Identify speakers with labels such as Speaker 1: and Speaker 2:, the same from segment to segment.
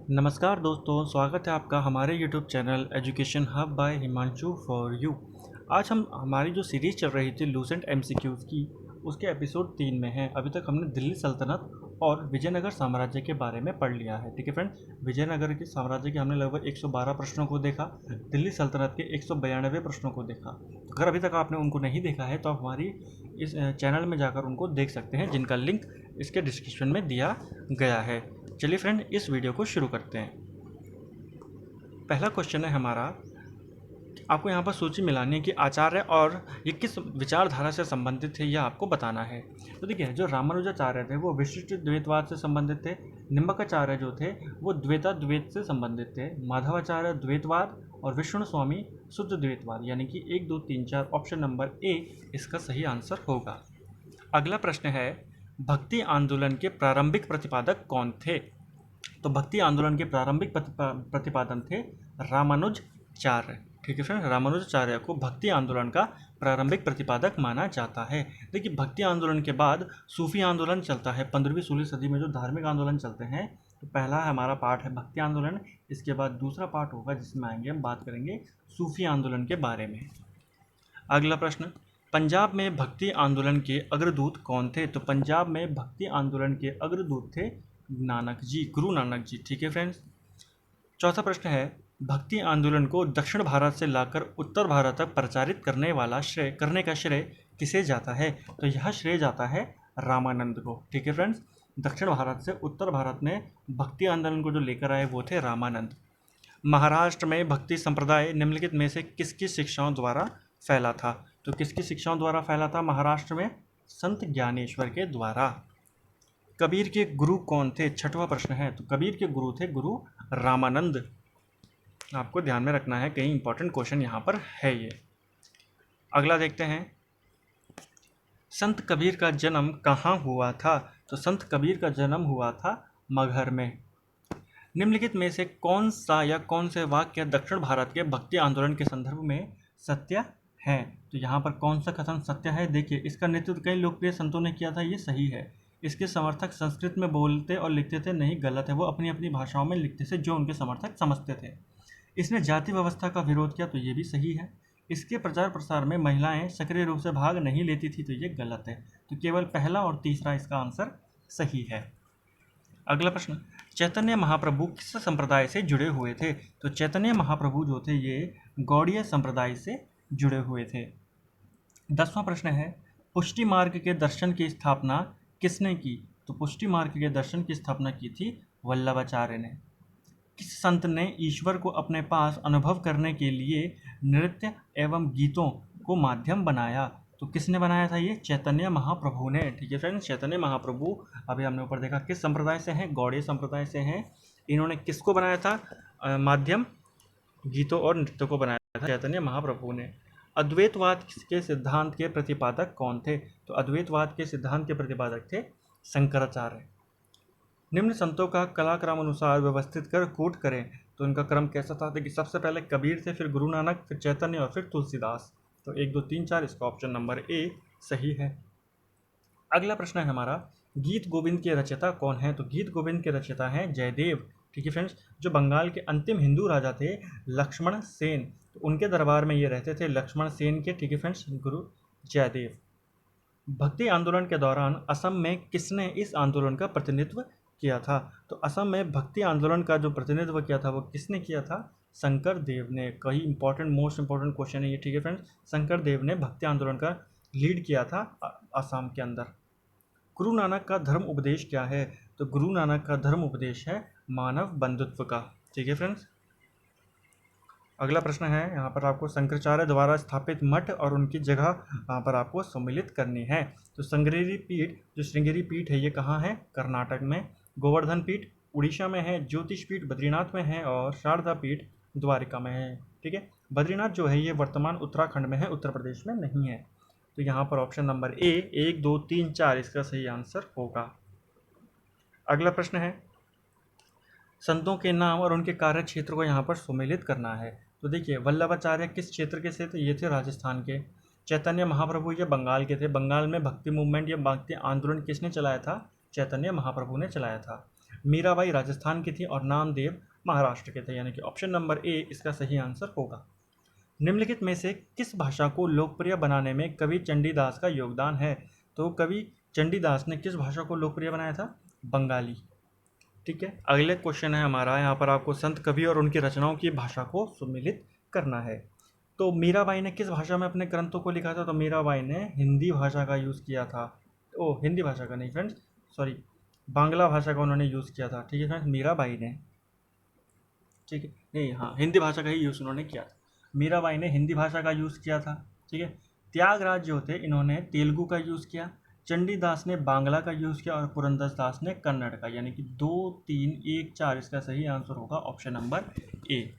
Speaker 1: नमस्कार दोस्तों, स्वागत है आपका हमारे YouTube channel education hub by Himanshu for you. आज हम हमारी जो सीरीज़ चल रही थी लूसेंट एमसीक्यूज़ की, उसके एपिसोड 3 में हैं। अभी तक हमने दिल्ली सल्तनत और विजयनगर साम्राज्य के बारे में पढ़ लिया है। ठीक है फ्रेंड्स, विजयनगर के साम्राज्य के हमने लगभग 112 प्रश्नों को देखा, दिल्ली सल्तनत के 192 प्रश्नों को देखा। तो अगर अभी तक आपने उनको नहीं देखा है तो आप हमारी इस चैनल में जाकर उनको देख सकते हैं, जिनका लिंक इसके डिस्क्रिप्शन में दिया गया है। चलिए फ्रेंड, इस वीडियो को शुरू करते हैं। पहला क्वेश्चन है हमारा, आपको यहाँ पर सूची मिलानी है कि आचार्य और ये किस विचारधारा से संबंधित थे, यह आपको बताना है। तो देखिए, जो रामानुजाचार्य थे वो विशिष्ट द्वैतवाद से संबंधित थे। निम्बकाचार्य जो थे वो द्वैताद्वैत से संबंधित थे। माधवाचार्य द्वैतवाद और विष्णु स्वामी शुद्ध द्वैतवाद, यानी कि 1 2 3 4 ऑप्शन नंबर ए इसका सही आंसर होगा। अगला प्रश्न है, भक्ति आंदोलन के प्रारंभिक प्रतिपादक कौन थे? तो भक्ति आंदोलन के प्रारंभिक प्रतिपादन थे रामानुजाचार्य। ठीक है फ्रेंड, रामानुजाचार्य को भक्ति आंदोलन का प्रारंभिक प्रतिपादक माना जाता है। देखिए, भक्ति आंदोलन के बाद सूफी आंदोलन चलता है। 15वीं-16वीं सदी में जो धार्मिक आंदोलन चलते हैं, तो पहला हमारा पार्ट है भक्ति आंदोलन। इसके बाद दूसरा पार्ट होगा जिसमें आएंगे हम बात करेंगे सूफी आंदोलन के बारे में। अगला प्रश्न, पंजाब में भक्ति आंदोलन के अग्रदूत कौन थे? तो पंजाब में भक्ति आंदोलन के अग्रदूत थे नानक जी, गुरु नानक जी। ठीक है फ्रेंड्स। चौथा प्रश्न है, भक्ति आंदोलन को दक्षिण भारत से लाकर उत्तर भारत तक प्रचारित करने का श्रेय किसे जाता है? तो यह श्रेय जाता है रामानंद को। ठीक है फ्रेंड्स, दक्षिण भारत से उत्तर भारत में भक्ति आंदोलन को जो लेकर आए वो थे रामानंद। महाराष्ट्र में भक्ति संप्रदाय निम्नलिखित में से किसकी शिक्षाओं द्वारा फैला था? तो किसकी शिक्षाओं द्वारा फैला था महाराष्ट्र में? संत ज्ञानेश्वर के द्वारा। कबीर के गुरु कौन थे? छठवां प्रश्न है। तो कबीर के गुरु थे गुरु रामानंद। आपको ध्यान में रखना है, कहीं इंपॉर्टेंट क्वेश्चन यहाँ पर है ये। अगला देखते हैं, संत कबीर का जन्म कहाँ हुआ था? तो संत कबीर का जन्म हुआ था मगहर में। निम्नलिखित में से कौन सा या कौन से वाक्य दक्षिण भारत के भक्ति आंदोलन के संदर्भ में सत्य है? तो यहाँ पर कौन सा कथन सत्य है? देखिए, इसका नेतृत्व कई लोकप्रिय संतों ने किया था, ये सही है। इसके समर्थक संस्कृत में बोलते और लिखते थे, नहीं, गलत है। वो अपनी अपनी भाषाओं में लिखते थे जो उनके समर्थक समझते थे। इसने जाति व्यवस्था का विरोध किया, तो ये भी सही है। इसके प्रचार प्रसार में महिलाएं सक्रिय रूप से भाग नहीं लेती थी, तो ये गलत है। तो केवल पहला और तीसरा इसका आंसर सही है। अगला प्रश्न, चैतन्य महाप्रभु किस संप्रदाय से जुड़े हुए थे? तो चैतन्य महाप्रभु जो थे ये गौड़ीय संप्रदाय से जुड़े हुए थे। 10वां प्रश्न है, पुष्टि मार्ग के दर्शन की स्थापना किसने की? तो पुष्टि मार्ग के दर्शन की स्थापना की थी वल्लभाचार्य ने। किस संत ने ईश्वर को अपने पास अनुभव करने के लिए नृत्य एवं गीतों को माध्यम बनाया? तो किसने बनाया था ये? चैतन्य महाप्रभु ने। ठीक है फ्रेंड्स, चैतन्य महाप्रभु, अभी हमने ऊपर देखा, किस संप्रदाय से हैं? गौड़ीय संप्रदाय से हैं। इन्होंने किसको बनाया था माध्यम? गीतों और नृत्य को बनाया था चैतन्य महाप्रभु ने। अद्वैतवाद के सिद्धांत के प्रतिपादक कौन थे? तो अद्वैतवाद के सिद्धांत के प्रतिपादक थे शंकराचार्य। निम्न संतों का कलाक्रम अनुसार व्यवस्थित कर कूट करें, तो इनका क्रम कैसा था? देखिए, सबसे पहले कबीर थे, फिर गुरु नानक, फिर चैतन्य और फिर तुलसीदास। तो 1 2 3 4 इसका ऑप्शन नंबर ए सही है। अगला प्रश्न है हमारा, गीत गोविंद के रचयिता कौन है? तो गीत गोविंद के रचयिता हैं जयदेव। ठीक है फ्रेंड्स, जो बंगाल के अंतिम हिंदू राजा थे लक्ष्मण सेन, तो उनके दरबार में ये रहते थे लक्ष्मण सेन के। ठीक है फ्रेंड्स, गुरु जयदेव। भक्ति आंदोलन के दौरान असम में किसने इस आंदोलन का प्रतिनिधित्व किया था? तो असम में भक्ति आंदोलन का जो प्रतिनिधित्व किया था वो किसने किया था? शंकर देव ने। कई इंपॉर्टेंट, मोस्ट इंपॉर्टेंट क्वेश्चन है ये। ठीक है फ्रेंड्स, शंकर देव ने भक्ति आंदोलन का लीड किया था असम के अंदर। गुरु नानक का धर्म उपदेश क्या है? तो गुरु नानक का धर्म उपदेश है मानव बंधुत्व का। ठीक है फ्रेंड्स। अगला प्रश्न है, यहाँ पर आपको शंकराचार्य द्वारा स्थापित मठ और उनकी जगह यहाँ पर आपको सम्मिलित करनी है। तो श्रृंगेरी पीठ, जो श्रृंगेरी पीठ है ये कहाँ है? कर्नाटक में। गोवर्धन पीठ उड़ीसा में है। ज्योतिष पीठ बद्रीनाथ में है और शारदा पीठ द्वारिका में है। ठीक है, बद्रीनाथ जो है ये वर्तमान उत्तराखंड में है, उत्तर प्रदेश में नहीं है। तो यहाँ पर ऑप्शन नंबर ए 1 2 3 4 इसका सही आंसर होगा। अगला प्रश्न है, संतों के नाम और उनके कार्य क्षेत्र को यहाँ पर सम्मिलित करना है। तो देखिए, वल्लभाचार्य किस क्षेत्र के थे? तो ये थे राजस्थान के। चैतन्य महाप्रभु ये बंगाल के थे। बंगाल में भक्ति मूवमेंट या भक्ति आंदोलन किसने चलाया था? चैतन्य महाप्रभु ने चलाया था। मीराबाई राजस्थान की थी और नामदेव महाराष्ट्र के थे, यानी कि ऑप्शन नंबर ए इसका सही आंसर होगा। निम्नलिखित में से किस भाषा को लोकप्रिय बनाने में कवि चंडीदास का योगदान है? तो कवि चंडीदास ने किस भाषा को लोकप्रिय बनाया था? बंगाली। ठीक है, अगले क्वेश्चन है हमारा, यहाँ पर आपको संत कवि और उनकी रचनाओं की भाषा को सुमिलित करना है। तो मीराबाई ने किस भाषा में अपने ग्रंथों को लिखा था? तो मीराबाई ने हिंदी भाषा का यूज़ किया था। हिंदी भाषा का नहीं फ्रेंड्स, सॉरी, बांग्ला भाषा का उन्होंने यूज़ किया था। ठीक है फ्रेंड्स, मीराबाई ने, ठीक है, नहीं, हाँ, हिंदी भाषा का ही यूज़ उन्होंने किया था। मीराबाई ने हिंदी भाषा का यूज़ किया था। ठीक है, त्यागराज जो थे इन्होंने तेलुगु का यूज़ किया, चंडीदास ने बांग्ला का यूज़ किया और पुरंदरदास ने कन्नड़ का, यानी कि 2, 3, 1, 4 इसका सही आंसर होगा ऑप्शन नंबर ए।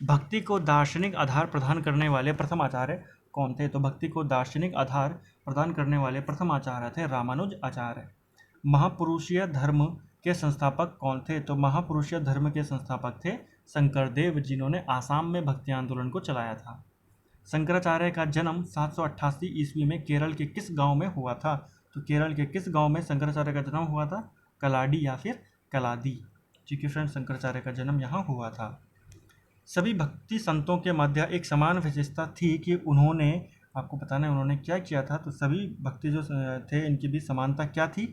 Speaker 1: भक्ति को दार्शनिक आधार प्रदान करने वाले प्रथम आचार्य कौन थे? तो भक्ति को दार्शनिक आधार प्रदान करने वाले प्रथम आचार्य थे रामानुज आचार्य। महापुरुषीय धर्म के संस्थापक कौन थे? तो महापुरुषीय धर्म के संस्थापक थे शंकरदेव, जिन्होंने आसाम में भक्ति आंदोलन को चलाया था। शंकराचार्य का जन्म 788 ईस्वी में केरल के किस गांव में हुआ था? तो केरल के किस गांव में शंकराचार्य का जन्म हुआ था? कलाडी या फिर कलादी। ठीक है फ्रेंड्स, शंकराचार्य का जन्म यहाँ हुआ था। सभी भक्ति संतों के मध्य एक समान विशेषता थी कि उन्होंने, आपको बताना है उन्होंने क्या किया था। तो सभी भक्ति जो थे इनकी भी समानता क्या थी?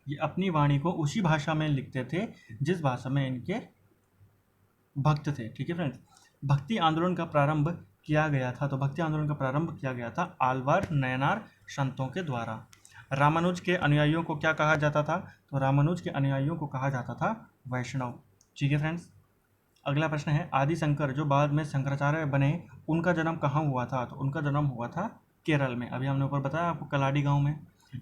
Speaker 1: ये अपनी वाणी को उसी भाषा में लिखते थे जिस भाषा में इनके भक्त थे। ठीक है फ्रेंड्स, भक्ति आंदोलन का प्रारंभ किया गया था। तो भक्ति आंदोलन का प्रारंभ किया गया था आलवार नयनार संतों के द्वारा। रामानुज के अनुयायियों को क्या कहा जाता था? तो रामानुज के अनुयायियों को कहा जाता था वैष्णव। ठीक है फ्रेंड्स, अगला प्रश्न है, आदि शंकर जो बाद में शंकराचार्य बने उनका जन्म कहाँ हुआ था? तो उनका जन्म हुआ था केरल में, अभी हमने ऊपर बताया आपको, कलाडी गांव में।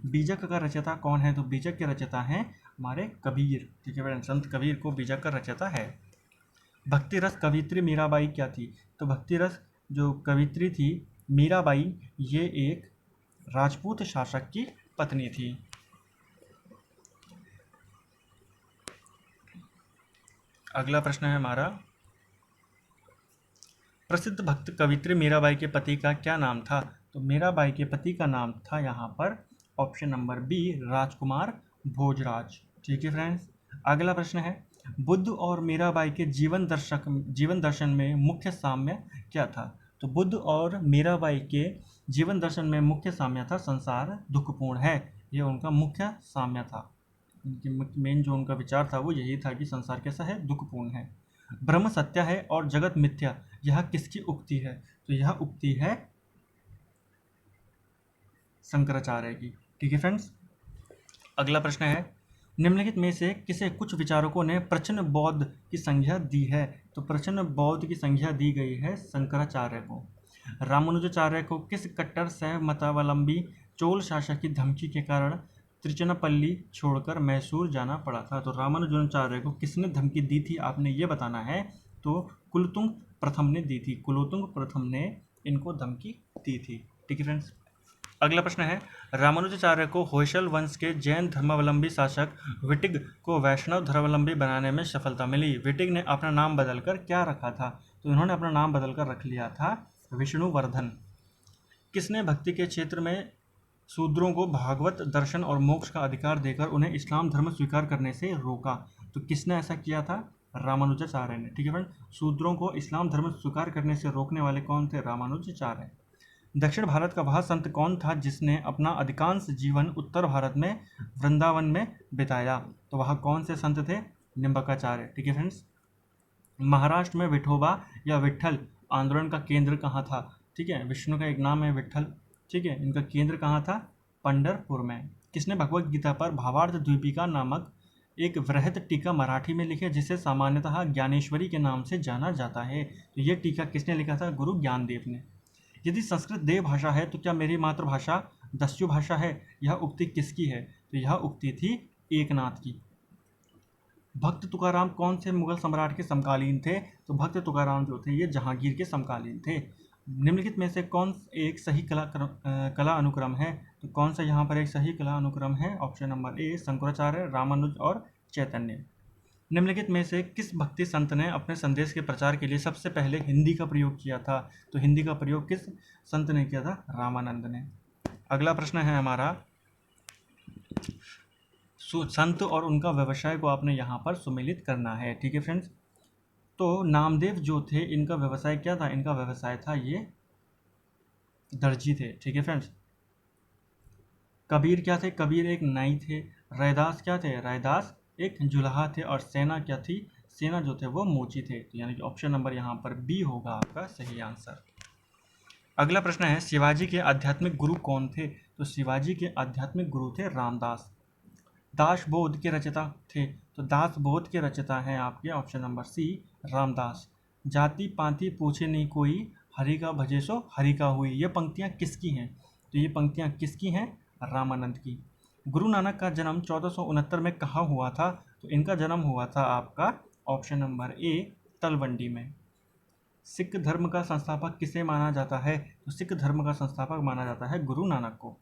Speaker 1: बीजक का रचयिता कौन है? तो बीजक के रचयिता हैं हमारे कबीर। ठीक है फ्रेंड्स, संत कबीर को बीजक का रचयिता है। भक्ति रस कवित्री मीराबाई क्या थी? तो भक्ति रस जो कवित्री थी मीराबाई, ये एक राजपूत शासक की पत्नी थी। अगला प्रश्न है हमारा, प्रसिद्ध भक्त कवित्री मीराबाई के पति का क्या नाम था? तो मीराबाई के पति का नाम था यहाँ पर ऑप्शन नंबर बी राजकुमार भोजराज। ठीक है फ्रेंड्स, अगला प्रश्न है, बुद्ध और मीराबाई के जीवन दर्शन में मुख्य साम्य क्या था? तो बुद्ध और मीराबाई के जीवन दर्शन में मुख्य साम्य था संसार दुखपूर्ण है, ये उनका मुख्य साम्य था। मेन जो उनका विचार था वो यही था कि संसार कैसा है? दुखपूर्ण है। ब्रह्म सत्य है और जगत मिथ्या, यह किसकी उक्ति है? तो यह उक्ति है शंकराचार्य की। ठीक है फ्रेंड्स, अगला प्रश्न है, निम्नलिखित में से किसे कुछ विचारकों ने प्रचन्न बौद्ध की संज्ञा दी है? तो प्रचन्न बौद्ध की संज्ञा दी गई है शंकराचार्य को। रामानुजाचार्य को किस कट्टर शैव मतावलंबी चोल शासक की धमकी के कारण त्रिचनापल्ली छोड़कर मैसूर जाना पड़ा था? तो रामानुजाचार्य को किसने धमकी दी थी, आपने ये बताना है। तो कुलोत्तुंग प्रथम ने दी थी, कुलोत्तुंग प्रथम ने इनको धमकी दी थी। ठीक है फ्रेंड्स, अगला प्रश्न है, रामानुजाचार्य को होयसल वंश के जैन धर्मावलंबी शासक विटिग को वैष्णव धर्मावलंबी बनाने में सफलता मिली। विटिग ने अपना नाम बदलकर क्या रखा था? तो इन्होंने अपना नाम बदलकर रख लिया था विष्णुवर्धन। किसने भक्ति के क्षेत्र में शूद्रों को भागवत दर्शन और मोक्ष का अधिकार देकर उन्हें इस्लाम धर्म स्वीकार करने से रोका? तो किसने ऐसा किया था? रामानुजाचार्य ने। ठीक है फ्रेंड, शूद्रों को इस्लाम धर्म स्वीकार करने से रोकने वाले कौन थे? रामानुजाचार्य। दक्षिण भारत का वह संत कौन था जिसने अपना अधिकांश जीवन उत्तर भारत में वृंदावन में बिताया? तो वह कौन से संत थे? निम्बकाचार्य। ठीक है फ्रेंड्स, महाराष्ट्र में विठोबा या विट्ठल आंदोलन का केंद्र कहाँ था? ठीक है, विष्णु का एक नाम है विट्ठल। ठीक है, इनका केंद्र कहाँ था? पंढरपुर में। किसने भगवत गीता पर भावार्थ द्वीपिका नामक एक वृहत टीका मराठी में लिखे जिसे सामान्यतः ज्ञानेश्वरी के नाम से जाना जाता है? तो ये टीका किसने लिखा था? गुरु ज्ञानदेव ने। यदि संस्कृत देव भाषा है तो क्या मेरी मातृभाषा दस्यु भाषा है? यह उक्ति किसकी है? तो यह उक्ति थी एकनाथ की। भक्त तुकाराम कौन से मुगल सम्राट के समकालीन थे? तो भक्त तुकाराम जो थे ये जहांगीर के समकालीन थे। निम्नलिखित में से कौन एक सही कला अनुक्रम है? तो कौन सा यहाँ पर एक सही कला अनुक्रम है? Option number A Shankaracharya, Ramanuja और चैतन्य। निम्नलिखित में से किस भक्ति संत ने अपने संदेश के प्रचार के लिए सबसे पहले हिंदी का प्रयोग किया था? तो हिंदी का प्रयोग किस संत ने किया था? रामानंद ने। अगला प्रश्न है हमारा, संत और उनका व्यवसाय को आपने यहाँ पर सुमेलित करना है। ठीक है फ्रेंड्स। तो नामदेव जो थे, इनका व्यवसाय क्या था? इनका व्यवसाय था ये दर्जी थे। ठीक है फ्रेंड्स। कबीर क्या थे? कबीर एक नाई थे। रैदास क्या थे? रैदास एक जुलाहा थे। और सेना क्या थी? सेना जो थे वो मोची थे। तो यानी कि ऑप्शन नंबर यहाँ पर बी होगा आपका सही आंसर। अगला प्रश्न है, शिवाजी के आध्यात्मिक गुरु कौन थे? तो शिवाजी के आध्यात्मिक गुरु थे रामदास। दासबोध के रचयिता थे, तो दासबोध के रचयिता हैं आपके ऑप्शन नंबर सी रामदास। जाति पाति पूछे नहीं कोई, हरि का भजे सो हरि का हुई। ये पंक्तियाँ किसकी हैं? तो ये पंक्तियाँ किसकी हैं? रामानंद की। गुरु नानक का जन्म 1469 में कहाँ हुआ था? तो इनका जन्म हुआ था आपका ऑप्शन नंबर ए तलवंडी में। सिख धर्म का संस्थापक किसे माना जाता है? तो सिख धर्म का संस्थापक माना जाता है गुरु नानक को।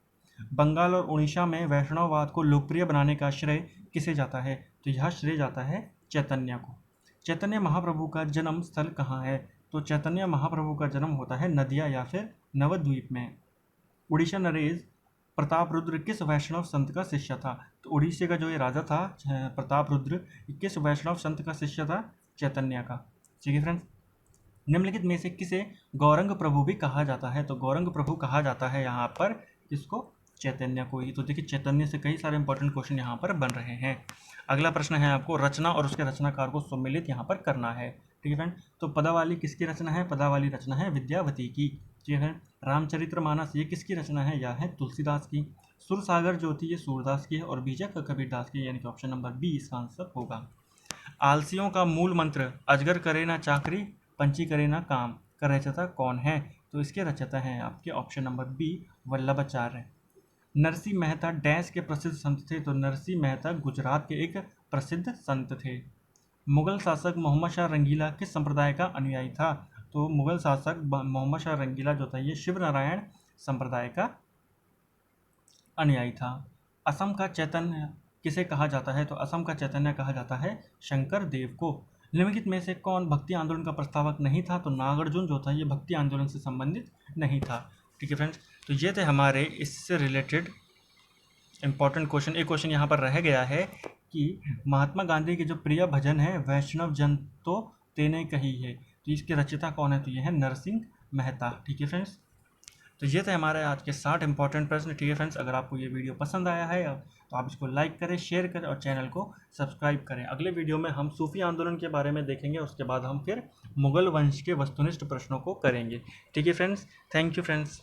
Speaker 1: बंगाल और उड़ीसा में वैष्णववाद को लोकप्रिय बनाने का श्रेय किसे जाता है? तो यह श्रेय जाता है चैतन्य को। चैतन्य महाप्रभु का जन्म स्थल कहाँ है? तो चैतन्य महाप्रभु का जन्म होता है नदिया या फिर नवद्वीप में। उड़ीसा नरेश प्रताप रुद्र किस वैष्णव संत का शिष्य था? तो उड़ीसा का जो ये राजा था प्रताप रुद्र, किस वैष्णव संत का शिष्य था? चैतन्य का। ठीक है फ्रेंड्स। निम्नलिखित में से किसे गौरंग प्रभु भी कहा जाता है? तो गौरंग प्रभु कहा जाता है यहाँ पर किसको? चैतन्य को ही। तो देखिए चैतन्य से कई सारे इंपॉर्टेंट क्वेश्चन यहाँ पर बन रहे हैं। अगला प्रश्न है, आपको रचना और उसके रचनाकार को सम्मिलित यहाँ पर करना है। ठीक है फ्रेंड। तो पदावली किसकी रचना है? पदावली रचना है विद्यावती की। ठीक है। रामचरितमानस ये किसकी रचना है? यह है तुलसीदास की। सुरसागर जो थी ये सूरदास की है। और बीजक कबीरदास की, यानी कि ऑप्शन नंबर बी इसका आंसर होगा। आलसियों का मूल मंत्र अजगर करे ना चाकरी, पंछी करे ना काम का रचयिता कौन है? तो इसके रचयिता हैं आपके option number B Vallabhacharya. Narsinh Mehta dash के प्रसिद्ध संत थे? तो नरसिंह मेहता गुजरात के एक प्रसिद्ध संत थे। मुगल शासक मोहम्मद शाह रंगीला किस संप्रदाय का अनुयायी था? तो मुगल शासक मोहम्मद शाह रंगीला जो था ये शिव नारायण संप्रदाय का अनुयायी था। असम का चैतन्य किसे कहा जाता है? तो असम का चैतन्य कहा जाता है शंकर देव को। निम्नलिखित में से कौन भक्ति आंदोलन का प्रस्तावक नहीं था? तो नागार्जुन जो था ये भक्ति आंदोलन से संबंधित नहीं था। ठीक है फ्रेंड्स। तो ये थे हमारे इससे रिलेटेड इंपॉर्टेंट क्वेश्चन। एक क्वेश्चन यहाँ पर रह गया है कि महात्मा गांधी के जो प्रिय भजन है वैष्णव जन तो तेने कही है, तो इसके रचयिता कौन है? तो ये है नरसिंह मेहता। ठीक है फ्रेंड्स। तो ये थे हमारे आज के 60 इंपॉर्टेंट प्रश्न। ठीक है फ्रेंड्स। अगर आपको ये वीडियो पसंद आया है तो आप इसको लाइक करें, शेयर करें और चैनल को सब्सक्राइब करें। अगले वीडियो में हम सूफी आंदोलन के बारे में देखेंगे, उसके बाद हम फिर मुगल वंश के वस्तुनिष्ठ प्रश्नों को करेंगे। ठीक है फ्रेंड्स। Thank you friends.